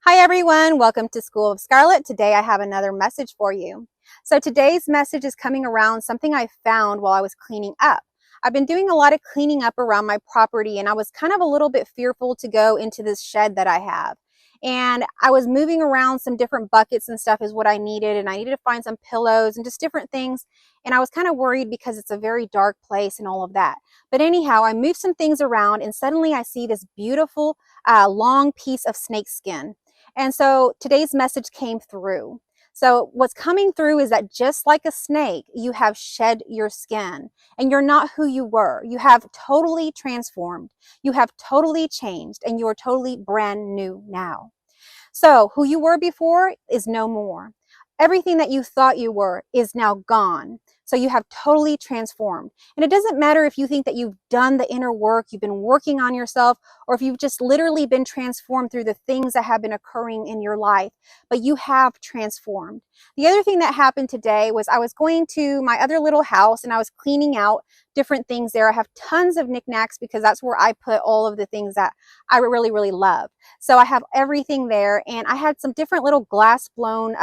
Hi everyone, welcome to School of Scarlet. Today I have another message for you. So today's message is coming around something I found while I was cleaning up. I've been doing a lot of cleaning up around my property and I was kind of a little bit fearful to go into this shed that I have. And I was moving around some different buckets and stuff is what I needed, and I needed to find some pillows and just different things. And I was kind of worried because it's a very dark place and all of that. But anyhow, I moved some things around and suddenly I see this beautiful long piece of snake skin. And so today's message came through. So what's coming through is that just like a snake, you have shed your skin and you're not who you were. You have totally transformed. You have totally changed and you are totally brand new now. So who you were before is no more. Everything that you thought you were is now gone. So you have totally transformed. And it doesn't matter if you think that you've done the inner work, you've been working on yourself, or if you've just literally been transformed through the things that have been occurring in your life, but you have transformed. The other thing that happened today was I was going to my other little house and I was cleaning out different things there. I have tons of knickknacks because that's where I put all of the things that I really, really love. So I have everything there, and I had some different little glass blown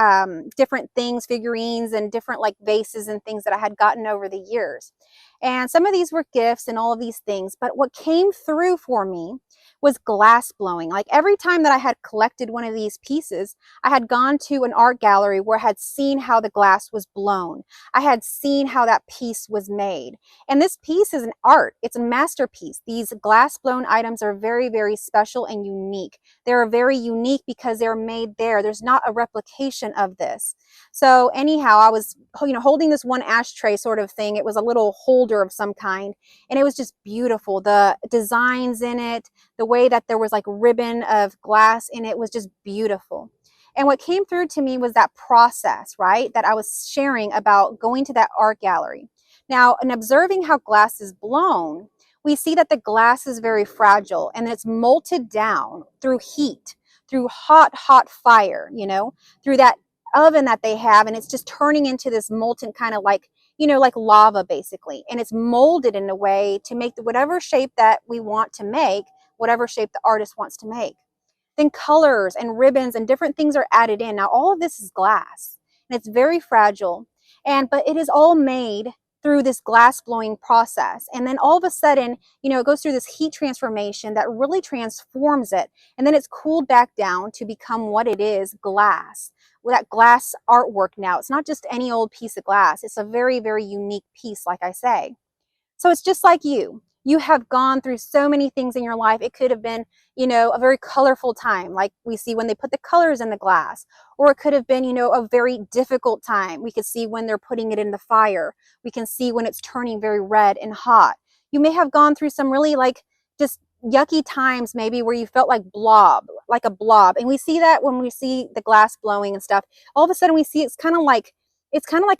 different things, figurines and different like vases and things that I had gotten over the years. And some of these were gifts and all of these things, but what came through for me was glass blowing. Like every time that I had collected one of these pieces, I had gone to an art gallery where I had seen how the glass was blown. I had seen how that piece was made. And this piece is an art. It's a masterpiece. These glass blown items are very, very special and unique. They're very unique because they're made there. There's not a replication of this. So anyhow, I was, holding this one ashtray sort of thing. It was a little holder of some kind, and it was just beautiful. The designs in it, the way that there was like ribbon of glass in it was just beautiful. And what came through to me was that process, right? That I was sharing about going to that art gallery. Now, in observing how glass is blown, we see that the glass is very fragile and it's molted down through heat, through hot, hot fire, through that oven that they have. And it's just turning into this molten kind of like, like lava basically. And it's molded in a way to make whatever shape that we want to make, whatever shape the artist wants to make. Then colors and ribbons and different things are added in. Now, all of this is glass and it's very fragile. But it is all made through this glass blowing process. And then all of a sudden, it goes through this heat transformation that really transforms it. And then it's cooled back down to become what it is, glass. With that glass artwork now, it's not just any old piece of glass. It's a very, very unique piece, like I say. So it's just like you. You have gone through so many things in your life. It could have been, a very colorful time, like we see when they put the colors in the glass. Or it could have been, a very difficult time. We could see when they're putting it in the fire. We can see when it's turning very red and hot. You may have gone through some really like just yucky times maybe where you felt like a blob. And we see that when we see the glass blowing and stuff. All of a sudden we see it's kind of like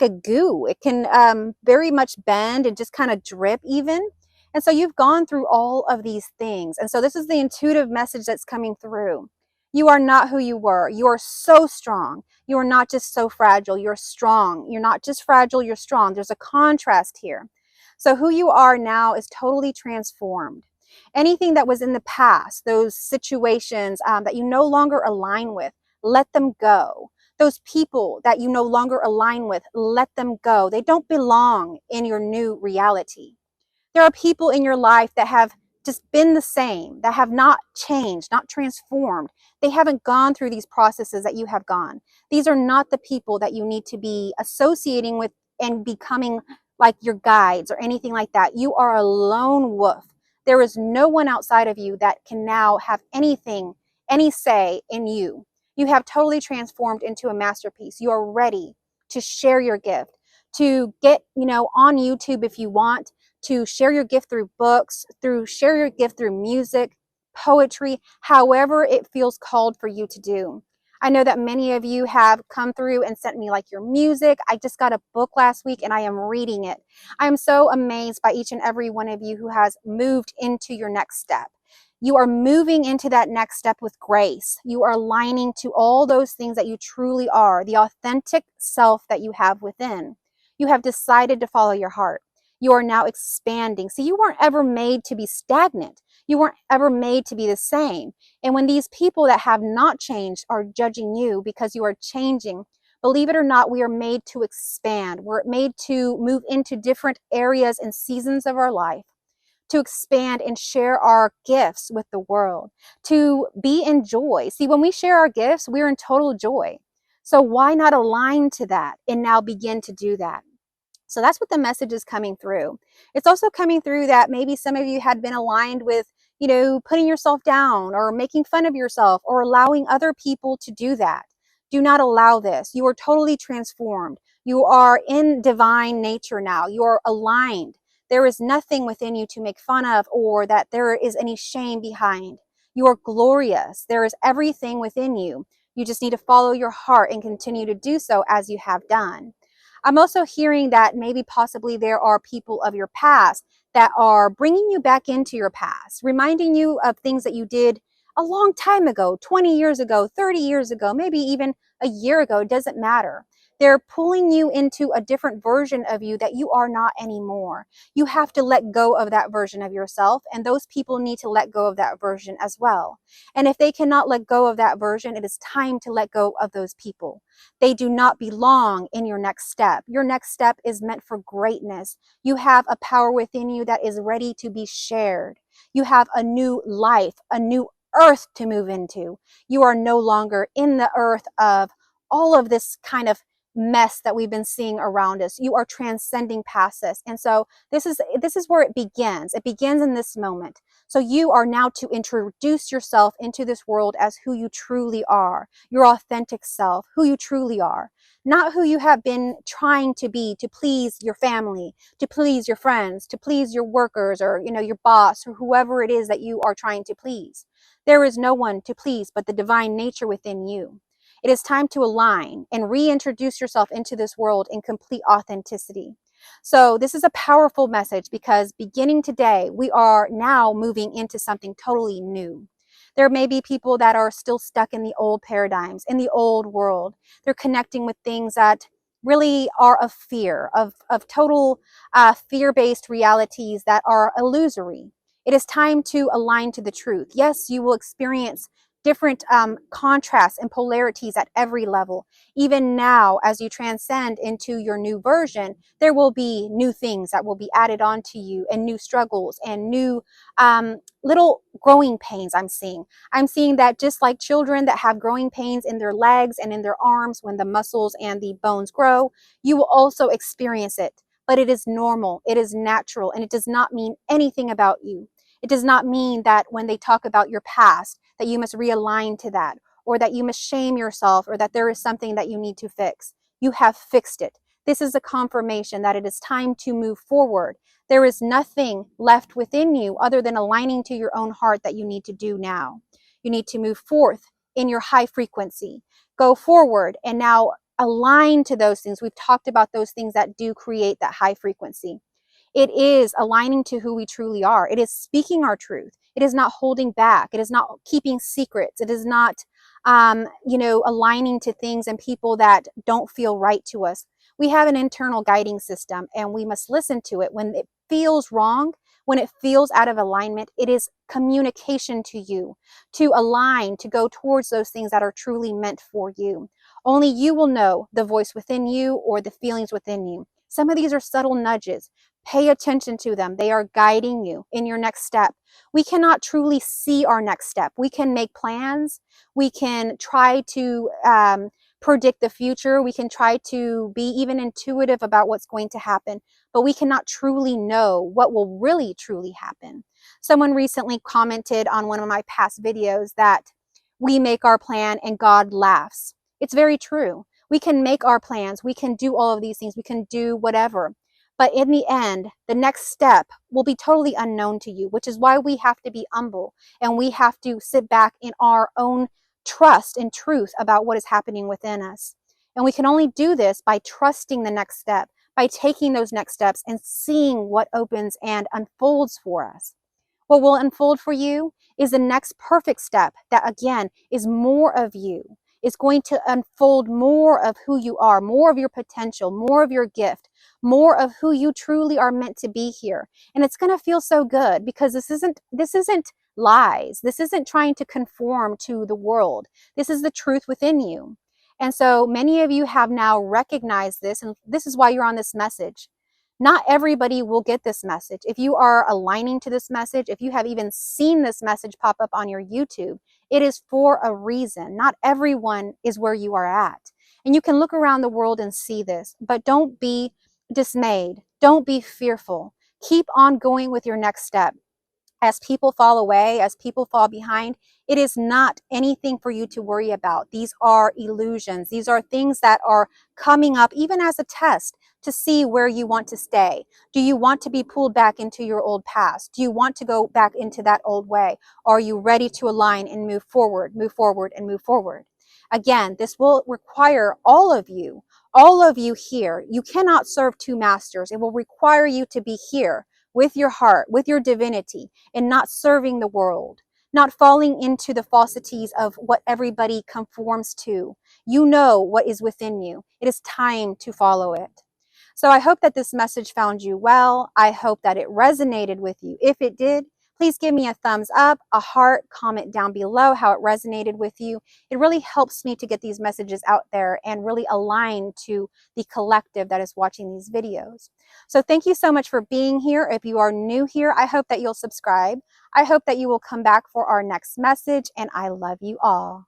a goo. It can very much bend and just kind of drip even. And so you've gone through all of these things. And so this is the intuitive message that's coming through. You are not who you were. You are so strong. You are not just so fragile. You're strong. You're not just fragile, you're strong. There's a contrast here. So who you are now is totally transformed. Anything that was in the past, those situations that you no longer align with, let them go. Those people that you no longer align with, let them go. They don't belong in your new reality. There are people in your life that have just been the same, that have not changed, not transformed. They haven't gone through these processes that you have gone. These are not the people that you need to be associating with and becoming like your guides or anything like that. You are a lone wolf. There is no one outside of you that can now have anything, any say in you. You have totally transformed into a masterpiece. You are ready to share your gift, to get, on YouTube if you want, to share your gift through books, share your gift through music, poetry, however it feels called for you to do. I know that many of you have come through and sent me like your music. I just got a book last week and I am reading it. I am so amazed by each and every one of you who has moved into your next step. You are moving into that next step with grace. You are aligning to all those things that you truly are, the authentic self that you have within. You have decided to follow your heart. You are now expanding. See, you weren't ever made to be stagnant. You weren't ever made to be the same. And when these people that have not changed are judging you because you are changing, believe it or not, we are made to expand. We're made to move into different areas and seasons of our life, to expand and share our gifts with the world, to be in joy. See, when we share our gifts, we're in total joy. So why not align to that and now begin to do that? So that's what the message is coming through. It's also coming through that maybe some of you had been aligned with, putting yourself down or making fun of yourself or allowing other people to do that. Do not allow this. You are totally transformed. You are in divine nature now. You are aligned. There is nothing within you to make fun of or that there is any shame behind. You are glorious. There is everything within you. You just need to follow your heart and continue to do so as you have done. I'm also hearing that maybe possibly there are people of your past that are bringing you back into your past, reminding you of things that you did a long time ago, 20 years ago, 30 years ago, maybe even a year ago. It doesn't matter. They're pulling you into a different version of you that you are not anymore. You have to let go of that version of yourself, and those people need to let go of that version as well. And if they cannot let go of that version, it is time to let go of those people. They do not belong in your next step. Your next step is meant for greatness. You have a power within you that is ready to be shared. You have a new life, a new earth to move into. You are no longer in the earth of all of this kind of mess that we've been seeing around us. You are transcending past this. And so this is where it begins. It begins in this moment. So you are now to introduce yourself into this world as who you truly are, your authentic self, who you truly are, not who you have been trying to be to please your family, to please your friends, to please your workers or, your boss or whoever it is that you are trying to please. There is no one to please but the divine nature within you. It is time to align and reintroduce yourself into this world in complete authenticity. So this is a powerful message because beginning today, we are now moving into something totally new. There may be people that are still stuck in the old paradigms, in the old world. They're connecting with things that really are of fear, of total fear-based realities that are illusory. It is time to align to the truth. Yes, you will experience different contrasts and polarities at every level. Even now, as you transcend into your new version, there will be new things that will be added on to you and new struggles and new little growing pains I'm seeing. I'm seeing that just like children that have growing pains in their legs and in their arms when the muscles and the bones grow, you will also experience it. But it is normal, it is natural, and it does not mean anything about you. It does not mean that when they talk about your past, that you must realign to that, or that you must shame yourself, or that there is something that you need to fix. You have fixed it. This is a confirmation that it is time to move forward. There is nothing left within you other than aligning to your own heart that you need to do now. You need to move forth in your high frequency. Go forward and now align to those things. We've talked about those things that do create that high frequency. It is aligning to who we truly are. It is speaking our truth. It is not holding back. It is not keeping secrets. It is not, aligning to things and people that don't feel right to us. We have an internal guiding system and we must listen to it. When it feels wrong, when it feels out of alignment, it is communication to you to align, to go towards those things that are truly meant for you. Only you will know the voice within you or the feelings within you. Some of these are subtle nudges. Pay attention to them. They are guiding you in your next step. We cannot truly see our next step. We can make plans. We can try to predict the future. We can try to be even intuitive about what's going to happen, but we cannot truly know what will really truly happen. Someone recently commented on one of my past videos that we make our plan and God laughs. It's very true. We can make our plans. We can do all of these things. We can do whatever. But in the end, the next step will be totally unknown to you, which is why we have to be humble and we have to sit back in our own trust and truth about what is happening within us. And we can only do this by trusting the next step, by taking those next steps and seeing what opens and unfolds for us. What will unfold for you is the next perfect step that, again, is more of you, is going to unfold more of who you are, more of your potential, more of your gift, more of who you truly are meant to be here. And it's going to feel so good because this isn't lies. This isn't trying to conform to the world. This is the truth within you. And so many of you have now recognized this, and this is why you're on this message. Not everybody will get this message. If you are aligning to this message, if you have even seen this message pop up on your YouTube, it is for a reason. Not everyone is where you are at. And you can look around the world and see this, but don't be dismayed. Don't be fearful. Keep on going with your next step. As people fall away, as people fall behind, it is not anything for you to worry about. These are illusions. These are things that are coming up even as a test to see where you want to stay. Do you want to be pulled back into your old past? Do you want to go back into that old way? Are you ready to align and move forward, and move forward? Again, this will require all of you here. You cannot serve two masters. It will require you to be here with your heart, with your divinity, and not serving the world, not falling into the falsities of what everybody conforms to. You know what is within you. It is time to follow it. So I hope that this message found you well. I hope that it resonated with you. If it did, please give me a thumbs up, a heart, comment down below how it resonated with you. It really helps me to get these messages out there and really align to the collective that is watching these videos. So thank you so much for being here. If you are new here, I hope that you'll subscribe. I hope that you will come back for our next message, and I love you all.